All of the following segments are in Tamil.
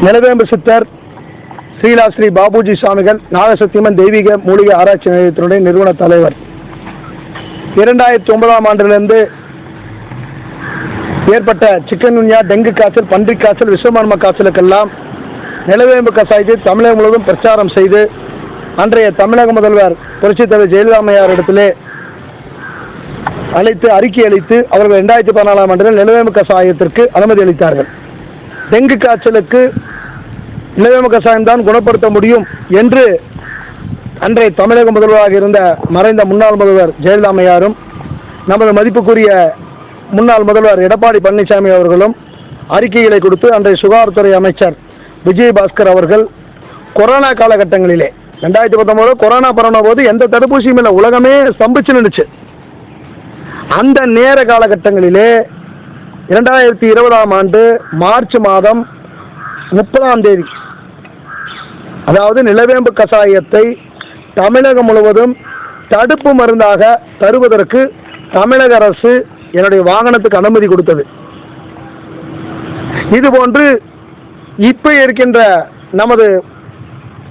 நிலவேம்பு சித்தர் ஸ்ரீலா ஸ்ரீ பாபுஜி சுவாமிகள் நாகசக்திமன் தெய்வீக மூலிகை ஆராய்ச்சி நிலையத்தினுடைய நிறுவன தலைவர். 2009ஆம் ஆண்டிலிருந்து ஏற்பட்ட சிக்கன்குன்யா, டெங்கு காய்ச்சல், பன்றி காய்ச்சல், விஸ்வமர்ம காய்ச்சலுக்கெல்லாம் நிலவேம்பு கசாயத்தை தமிழகம் முழுவதும் பிரச்சாரம் செய்து அன்றைய தமிழக முதல்வர் புரட்சித் தலைவர் ஜெயலலிதா அம்மையாரிடத்திலே அழைத்து அறிக்கை அளித்து அவர்கள் 2014ஆம் ஆண்டில் நிலவேம்பு கசாயத்திற்கு அனுமதி அளித்தார்கள். டெங்கு காய்ச்சலுக்கு நிலவேம்பு கசாயம்தான் குணப்படுத்த முடியும் என்று அன்றைய தமிழக முதல்வராக இருந்த மறைந்த முன்னாள் முதல்வர் ஜெயலலிதா அம்மையாரும் நமது மதிப்புக்குரிய முன்னாள் முதல்வர் எடப்பாடி பழனிசாமி அவர்களும் அறிக்கைகளை கொடுத்து அன்றைய சுகாதாரத்துறை அமைச்சர் விஜயபாஸ்கர் அவர்கள் கொரோனா காலகட்டங்களிலே 2019 கொரோனா பரவன போது எந்த தடுப்பூசியும் இல்லை, உலகமே ஸ்தம்பிச்சு நின்றுச்சு. அந்த நேர காலகட்டங்களிலே 2020ஆம் ஆண்டு மார்ச் மாதம் 30ஆம் தேதி, அதாவது நிலவேம்பு கசாயத்தை தமிழகம் முழுவதும் தடுப்பு மருந்தாக தருவதற்கு தமிழக அரசு என்னுடைய வாகனத்துக்கு அனுமதி கொடுத்தது. இதுபோன்று இப்போ இருக்கின்ற நமது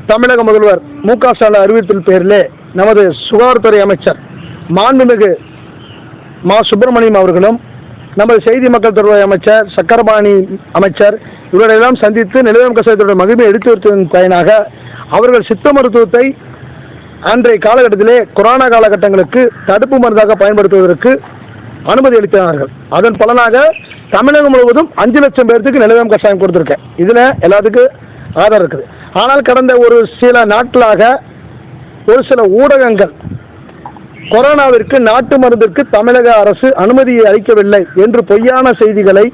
தமிழக முதல்வர் மு.க. ஸ்டாலின் அறிவித்தல் பேரிலே நமது சுகாதாரத்துறை அமைச்சர் மாண்புமிகு மா. சுப்பிரமணியம் அவர்களும் நமது செய்தி மக்கள் தொடர்பு அமைச்சர் சக்கரபாணி அமைச்சர் இவர்களெல்லாம் சந்தித்து நிலவேம்பு கசாயத்துடைய மகிமை எடுத்து வருவதன் பயனாக அவர்கள் சித்த மருத்துவத்தை அன்றைய காலகட்டத்திலே கொரோனா காலகட்டங்களுக்கு தடுப்பு மருந்தாக பயன்படுத்துவதற்கு அனுமதி அளித்தார்கள். அதன் பலனாக தமிழகம் முழுவதும் 5 லட்சம் பேருக்கு நிலவேம்பு கசாயம் கொடுத்துருக்கேன். இதில் எல்லாத்துக்கும் ஆதாரம் இருக்குது. ஆனால் கடந்த ஒரு சில நாட்களாக ஒரு சில ஊடகங்கள் கொரோனாவிற்கு நாட்டு மருந்திற்கு தமிழக அரசு அனுமதியை அளிக்கவில்லை என்று பொய்யான செய்திகளை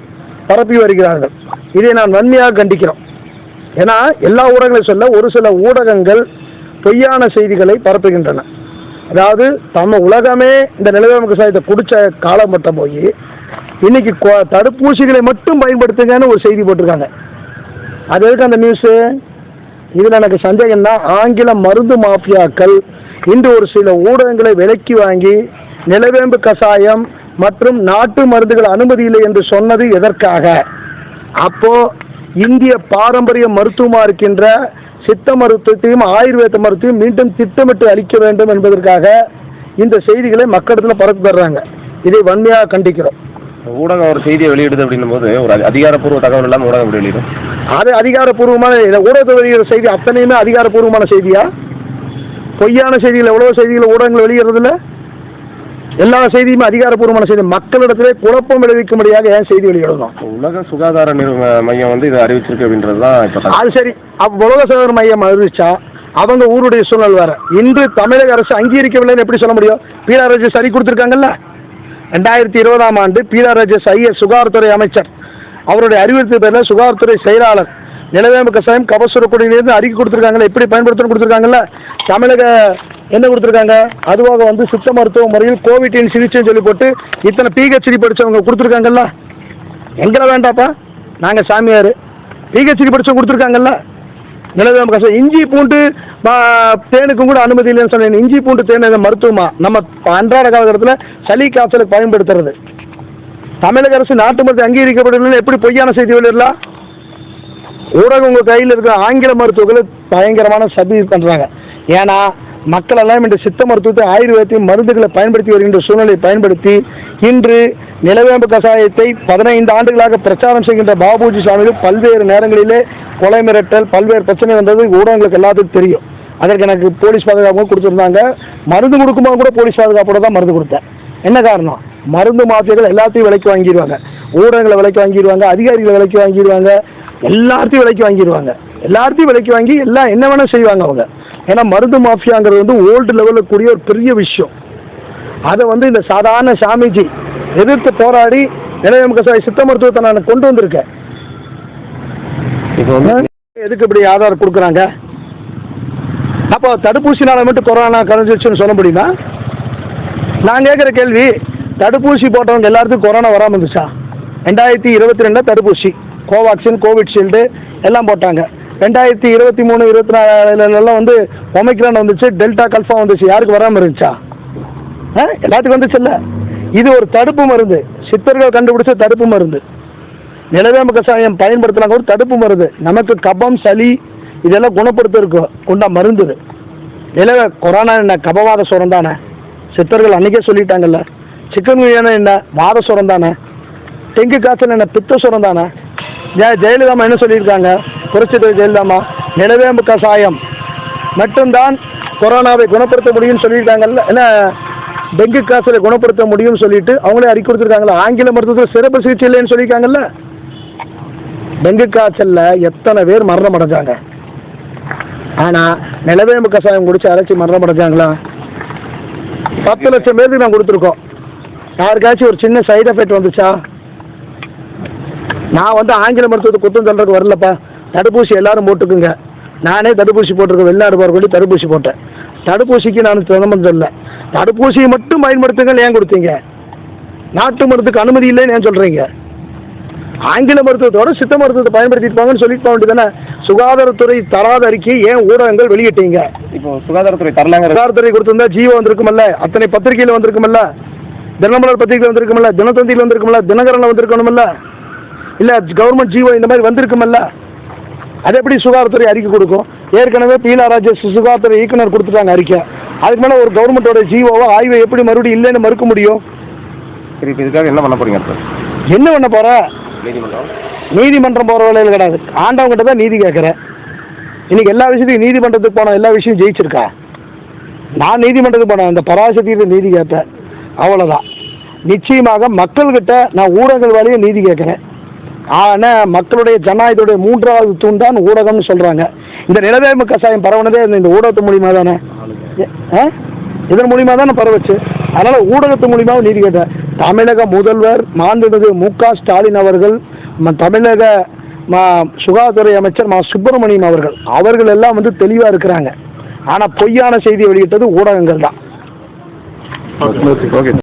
பரப்பி வருகிறார்கள். இதை நான் வன்மையாக கண்டிக்கிறோம். ஏன்னா எல்லா ஊடகங்களையும் சொல்ல ஒரு சில ஊடகங்கள் பொய்யான செய்திகளை பரப்புகின்றன. அதாவது உலகமே இந்த நிலவேம்பு கசாயத்தை குடிச்ச காலம் மட்டும் போய் இன்னைக்கு தடுப்பூசிகளை மட்டும் பயன்படுத்துங்கன்னு ஒரு செய்தி போட்டிருக்காங்க. அது எதுக்கு அந்த நியூஸு? இதில் எனக்கு சந்தேகம் தான். ஆங்கில மருந்து மாஃபியாக்கள் இன்று ஒரு சில ஊடகங்களை விலைக்கு வாங்கி நிலவேம்பு கசாயம் மற்றும் நாட்டு மருந்துகள் அனுமதி இல்லை என்று சொன்னது எதற்காக? அப்போ இந்திய பாரம்பரிய மருத்துவமாக இருக்கின்ற சித்த மருத்துவத்தையும் ஆயுர்வேத மருத்துவத்தையும் மீண்டும் திட்டமிட்டு அளிக்க வேண்டும் என்பதற்காக இந்த செய்திகளை மக்களிடத்தில் பரப்பி தர்றாங்க. இதை வன்மையாக கண்டிக்கிறோம். ஊடகம் ஒரு செய்தியை வெளியிடுது அப்படின்னும் போது ஒரு அதிகாரப்பூர்வ தகவல் இல்லாமல் ஊடகம் வெளியிடும். அது அதிகாரப்பூர்வமான ஊடகத்தை வெளியிடுற செய்தி அத்தனையுமே அதிகாரப்பூர்வமான செய்தியா? பொய்யான செய்திகள் எவ்வளோ செய்திகளை ஊடகங்கள் வெளியிடுறதில்ல. எல்லா செய்தியுமே அதிகாரப்பூர்வமான செய்தி. மக்களிடத்திலே குழப்பம் விளைவிக்கும்படியாக ஏன் செய்தி வெளியிடணும்? உலக சுகாதார மையம் வந்து இதை அறிவிச்சிருக்கு அப்படின்றது தான். அது சரி, உலக சுகாதார மையம் அறிவிச்சா அவங்க ஊருடைய சூழல் வேற. இன்று தமிழக அரசு அங்கீகரிக்கவில்லைன்னு எப்படி சொல்ல முடியும்? பீலா ராஜேஷ் அறிக்கை கொடுத்துருக்காங்கல்ல. 2020ஆம் ஆண்டு பீலா ராஜேஷ் ஐயர் சுகாதாரத்துறை அமைச்சர் அவருடைய அறிவுறுத்தல் பேரில் சுகாதாரத்துறை செயலாளர் நிலவேம்பு கசாயம் கபசுர குடியிலிருந்து அறிக்கை கொடுத்துருக்காங்கல்ல, எப்படி பயன்படுத்தணும் கொடுத்துருக்காங்கல்ல. தமிழக என்ன கொடுத்துருக்காங்க? அதுவாக வந்து சித்த மருத்துவ முறையில் கோவிட்டின் சிகிச்சைன்னு சொல்லி போட்டு இத்தனை பிஹெச்டி படித்தவங்க கொடுத்துருக்காங்கல்ல. எங்களை வேண்டாப்பா, நாங்கள் சாமியார். பிஹெச்டி படித்தவங்க கொடுத்துருக்காங்கல்ல நிலவேம்பு கசாயம். இஞ்சி பூண்டு தேனுக்கும் கூட அனுமதி இல்லைன்னு சொன்னேன். இஞ்சி பூண்டு தேன் மருத்துவமா நம்ம அன்றாட காலகட்டத்தில் சளி காய்ச்சலுக்கு பயன்படுத்துறது. தமிழக அரசு நாட்டு மருந்து அங்கீகரிக்கப்படவில்லை எப்படி பொய்யான செய்தி வெளியிடலாம்? ஊடகம் உங்கள் கையில் இருக்கிற ஆங்கில மருத்துவர்களை பயங்கரமான சதி பண்ணுறாங்க. ஏன்னா மக்கள் எல்லாம் இன்று சித்த மருத்துவத்தை ஆயுர்வேதத்தையும் மருந்துகளை பயன்படுத்தி வருகின்ற சூழ்நிலையை பயன்படுத்தி இன்று நிலவேம்பு கசாயத்தை 15 ஆண்டுகளாக பிரச்சாரம் செய்கின்ற பாபுஜி சுவாமிகள் பல்வேறு நேரங்களிலே கொலை மிரட்டல் பல்வேறு பிரச்சனை வந்தது ஊடகங்களுக்கு எல்லாத்துக்கும் தெரியும். அதற்கு எனக்கு போலீஸ் பாதுகாப்பு கொடுத்துருந்தாங்க. மருந்து கொடுக்கும்போது கூட போலீஸ் பாதுகாப்போட தான் மருந்து கொடுத்தேன். என்ன காரணம்? மருந்து மாஃபியாக்கள் எல்லாத்தையும் விலைக்கு வாங்கிடுவாங்க. ஊடகங்களை விலைக்கு வாங்கிடுவாங்க, அதிகாரிகளை விலைக்கு வாங்கிடுவாங்க, எல்லாத்தையும் விலைக்கு வாங்கிடுவாங்க. எல்லாத்தையும் விலைக்கு வாங்கி எல்லாம் என்ன வேணால் செய்வாங்க அவங்க. ஏன்னா மருந்து மாஃபியாங்கிறது வந்து ஓல்டு லெவலில் கூடிய ஒரு பெரிய விஷயம். அதை வந்து இந்த சாதாரண சாமிஜி எதிர்த்து போராடி நிலவேம்பு கசாய சித்த மருத்துவத்தை நான் கொண்டு வந்திருக்கேன். இப்போ வந்து எதுக்கு இப்படி ஆதாரம் கொடுக்குறாங்க? அப்போ தடுப்பூசினால மட்டும் கொரோனா கரைஞ்சிருச்சுன்னு சொல்ல முடியுமா? நான் கேட்குற கேள்வி, தடுப்பூசி போட்டவங்க எல்லாத்துக்கும் கொரோனா வராமல் இருந்துச்சா? 2022 தடுப்பூசி கோவாக்சின், கோவிட்ஷீல்டு எல்லாம் போட்டாங்க. 2023, 24 வந்து ஒமைக்ரான் வந்துச்சு, டெல்டா கல்ஃபா வந்துச்சு. யாருக்கு வராமல் இருந்துச்சா? எல்லாத்துக்கும் வந்துச்சு இல்லை. இது ஒரு தடுப்பு மருந்து, சித்தர்கள் கண்டுபிடிச்ச தடுப்பு மருந்து. நிலவேம்பு கஷாயம் பயன்படுத்தினா ஒரு தடுப்பு மருந்து, நமக்கு கபம் சளி இதெல்லாம் குணப்படுத்துறதுக்கு கொண்ட மருந்து. கொரோனா என்ன கபவாத சுரம் தானே, சித்தர்கள் அன்றைக்கே சொல்லிட்டாங்கல்ல. சிக்கன் குனியா என்ன வாத சுரம் தானே, டெங்கு காய்ச்சல் என்ன பித்த சுரம் தானே. ஜெயலலிதாமா என்ன சொல்லியிருக்காங்க, புரட்சி ஜெயலலிதாமா நிலவேம்பு கஷாயம் மட்டும்தான் கொரோனாவை குணப்படுத்த முடியும்னு சொல்லியிருக்காங்கல்ல. ஏன்னா டெங்கு காய்ச்சலை குணப்படுத்த முடியும்னு சொல்லிட்டு அவங்களே அறிக்கை கொடுத்துருக்காங்களா. ஆங்கில மருத்துவத்தில் சிறப்பு சிகிச்சை இல்லைன்னு சொல்லியிருக்காங்கல்ல. டெங்கு காய்ச்சல்ல எத்தனை பேர் மரணம் அடைஞ்சாங்க, ஆனால் நிலவேம்பு கஷாயம் குடிச்சு அரைச்சி மரணம் அடைஞ்சாங்களா? 10 லட்சம் பேருக்கு நான் கொடுத்துருக்கோம். யாருக்காச்சும் ஒரு சின்ன சைடு எஃபெக்ட் வந்துச்சா? நான் வந்து ஆங்கில மருத்துவத்தை குத்தம் சொல்றதுக்கு வரலப்பா. தடுப்பூசி எல்லாரும் போட்டுக்குங்க. நானே தடுப்பூசி போட்டிருக்கேன், வெளிநாடு போகிற சொல்லி தடுப்பூசி போட்டேன். தடுப்பூசிக்கு நான் சம்மந்தம் இல்லை. தடுப்பூசியை மட்டும் பயன்படுத்துங்கள் ஏன் கொடுத்தீங்க? நாட்டு மருந்துக்கு அனுமதி இல்லைன்னு ஏன் சொல்கிறீங்க? ஆங்கில மருத்துவத்தோட சித்த மருத்துவத்தை பயன்படுத்திட்டு போங்கன்னு சொல்லிட்டு போக வேண்டியதானே. சுகாதாரத்துறை தராத அறிக்கையை ஏன் ஊடகங்கள் வெளியிட்டீங்க? இப்போ சுகாதாரத்துறை தரலாங்க. சுகாதாரத்துறை கொடுத்திருந்தா ஜீவோ வந்திருக்குமல்ல, அத்தனை பத்திரிகையில் வந்திருக்குமல்ல, தினமலர் பத்திரிகையில் வந்திருக்குமல்ல, தினத்தந்தியில் வந்திருக்குமல்ல, தினகரனில் வந்திருக்கணுமல்ல, இல்லை கவர்மெண்ட் ஜீவோ இந்த மாதிரி வந்திருக்குமல்ல. அது எப்படி சுகாதாரத்துறை அறிக்கை கொடுக்கும்? ஏற்கனவே பீலா ராஜேஷ் சுகாதாரத்துறை இயக்குனர் கொடுத்துட்டாங்க அறிக்கை. அதுக்கு மேலே ஒரு கவர்மெண்ட்டோட ஜீவோவோ ஆய்வை எப்படி மறுபடியும் இல்லைன்னு மறுக்க முடியும்? சரி, இப்போ இதுக்காக என்ன பண்ண போறீங்க சார்? என்ன பண்ண போற? நீதிமன்றம் நீதிமன்றம் போகிற வேலையில் கிடையாது. ஆண்டவங்கிட்ட தான் நீதி கேட்குறேன். இன்னைக்கு எல்லா விஷயத்துக்கும் நீதிமன்றத்துக்கு போனோம், எல்லா விஷயம் ஜெயிச்சிருக்கா? நான் நீதிமன்றத்துக்கு போனேன், அந்த பராசக்தியில் நீதி கேட்டேன், அவ்வளோதான். நிச்சயமாக மக்கள்கிட்ட நான் ஊடகங்கள் வேலையை நீதி கேட்குறேன். ஆனால் மக்களுடைய ஜனநாயகத்துடைய 3வது தூண் தான் ஊடகம்னு சொல்கிறாங்க. இந்த நிலவேம்பு கஷாயம் பரவுனதே இந்த ஊடகத்து மூலியமாக தானே, இதன் மூலியமாக தானே பரவச்சு. அதனால் ஊடகத்து மூலியமாக நீதி கேட்டேன். தமிழக முதல்வர் மாண்புமிகு மு.க. ஸ்டாலின் அவர்கள், தமிழக சுகாதாரத்துறை அமைச்சர் சுப்பிரமணியம் அவர்கள் எல்லாம் வந்து தெளிவாக இருக்கிறாங்க. ஆனால் பொய்யான செய்தியை வெளியிட்டது ஊடகங்கள் தான். ஓகே.